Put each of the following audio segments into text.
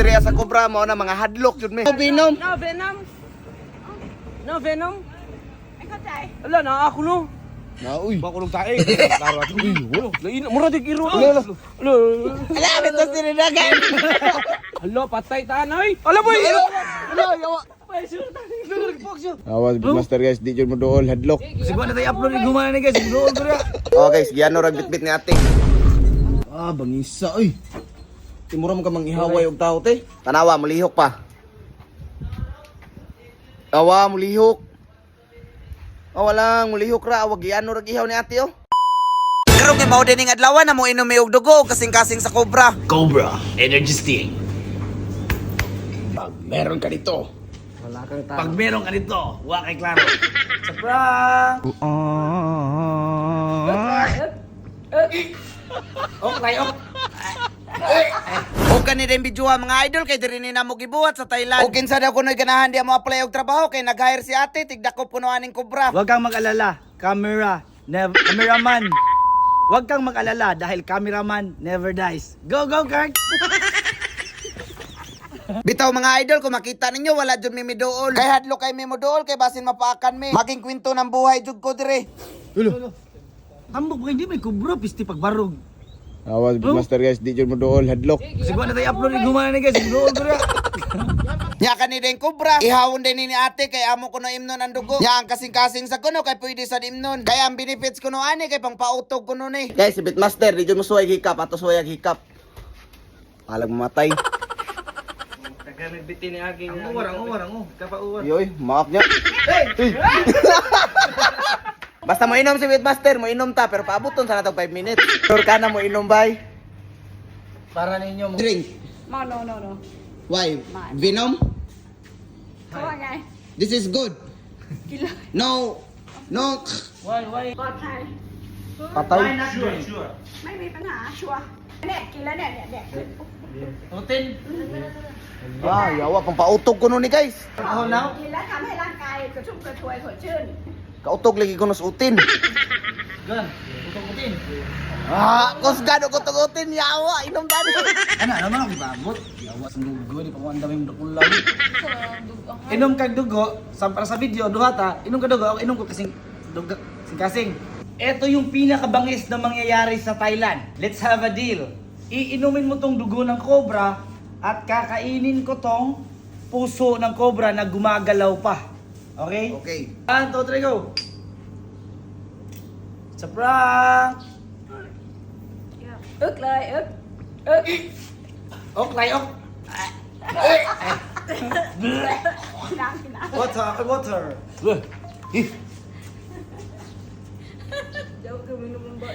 diri sa cobra mo na mga hadlock jud mi. Venom. No venom. No venom. Ay katay. Ala na ako no. Na uy. Ba kulong tae. Klaro ato. Uy, wala. Lain mura dig iro. Ala. Ala. Ala bitaw sininagan. Hello, patay tanay. Ala boy. Ala yawa. Awas master guys, di jud mo dool hadlock. Siguro na tayo upload ni gumana ni guys. Doon ko na. Oh guys, giano ra bitbit ni ate. Ah, bangisa oy. Timura mo ka mangihaway og tao te. Tanawa mo lihok pa. Awa mo lihok. Oh wala mo lihok ra, wag giano ra gihaw ni ate oh. Pero kay mao dining adlaw na mo inom og dugo kasing-kasing sa cobra. Cobra Energy Sting. Pag meron ka nito, Wala kang tao. pag meron ka nito, huwag kay klaro. Sa prank. Okay, okay. O kani din bidyuha mga idol kay diri ni namo gibuhat sa Thailand. O kinsa daw kunoy ganahan di mo apply og trabaho kay nag-hire si ate tigdakop kuno aning cobra. Huwag kang mag-alala. Cameraman. Huwag kang mag-alala dahil cameraman never dies. Go, go, Kirk! Bitaw mga idol, kung makita ninyo, wala dyan mi dool. Kay hadlo kay mi mo dool, kay basin mapaakan mi. Maging kwento ng buhay jud ko dire. Tambok ba hindi may kubro, pisti pagbarog. Awas master guys, di jud mo dool hadlok. Siguro na tayo upload ni gumana ni guys. Doon ko na. Nya kani din cobra, ihawon din ni ate kay amo kuno imnon ang dugo. Nya ang kasing-kasing sa kuno kay pwede sa imnon. Kaya ang benefits kuno ani kay pangpautog kuno ni. Guys, si Bitmaster, di jud mo suway hikap ato suway hikap. Alag mamatay. Tagamit bitin ni Aging. Ang uwar. Kapauwar. Yoy, maak niya. Hey! Basta mo inom si Bitmaster, mo inom ta pero paabuton sa natong 5 minutes. Sure ka na mo inom bay. Para ninyo mo. Drink. No. Why? Venom?เขาว่าไง This is good. กินเลย No. Why? ปลอดภัย Patay. ไม่มีปัญหาชัวร์เนี่ยกินแล้วเนี่ย Hotel. Ah, yawa pang pautog ko nun ni guys. Ako now? กินแล้วทำให้ร่างกายกระชุ่มกระชวยสดชื่น Kautog lagi ko nos utin. Gan. Puting-puting. Ah, kos gado ko tog utin yawa inom tani. Ano naman ako ibabot? Yawa sa dugo, di pa ko ang daming dukulang. Inom kag dugo, para sa video, duha ta, inom ka dugo, ako inom ko kasing dugo, kasing. Ito yung pinakabangis na mangyayari sa Thailand. Let's have a deal. Iinumin mo tong dugo ng cobra at kakainin ko tong puso ng cobra na gumagalaw pa. Okay? Okay. 1, 2, 3, go! Sa prank! อึกเลยอึก Ok, lại ok! กินน้ำกินน้ำ Water! เดี๋ยวคือมันบ่อย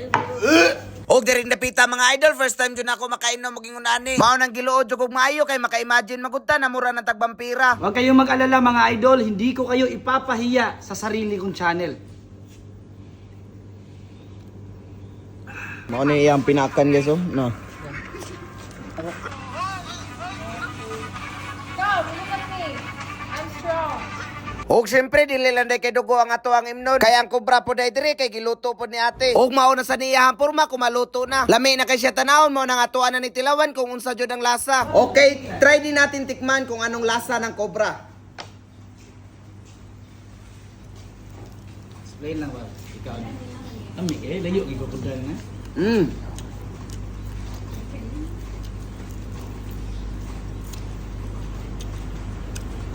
Og diri napita mga idol, first time jud ako makainom maging unani. Mao nang giluod jud kog maayo kay maka-imagine magudta na mura ng tagbampira. Huwag kayong mag-alala mga idol, hindi ko kayo ipapahiya sa sarili kong channel. Mao ni iyang pinakan guys oh. No. Go, look at me. I'm strong. Og syempre dili lang day kay dugo ang ato ang imnon. Kaya ang cobra po day diri kay giluto po ni ate. Og mao na sa niyahan porma kumaluto na. Lami na kay siya tanawon mo nang atuan na ni Tilawan kung unsa jud ang lasa. Okay, try din natin tikman kung anong lasa ng cobra. Explain lang ba? Ikaw na. Ami eh, layo gigo ko dahil na.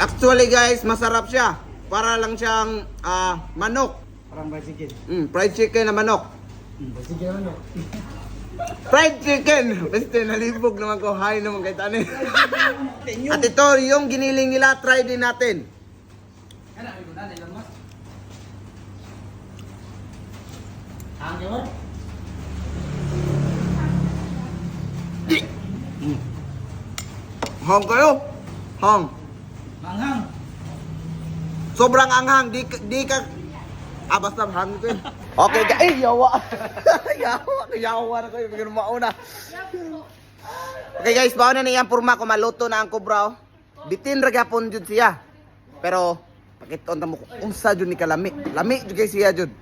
Actually guys, masarap siya. Para lang siyang manok. Parang fried chicken. Fried chicken na manok. Fried chicken ano? Fried chicken! Basta nalibog naman ko. Hay naman kay Tani. At ito, yung giniling nila, try din natin. Ano, may guna, nilang mas? Hangin mo? Hang kayo. Hang. Manghang. Sobrang anghang. Di ka... basta hang ko yun. Okay, guys. Yawa. Yawa na kayo. Bigyan mauna. Okay guys, bawa na niyang purma kung maluto na ang cobra. Bitin ragapon jud siya. Pero, pakiton ta mo kung unsa jud ni kalami. Lami jud kay siya jud.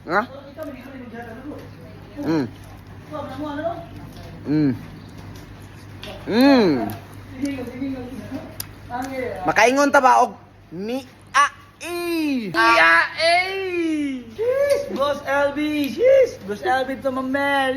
Nga? Makaingon ta ba og ni a e. Boss LB! Yes! Boss LB to my man!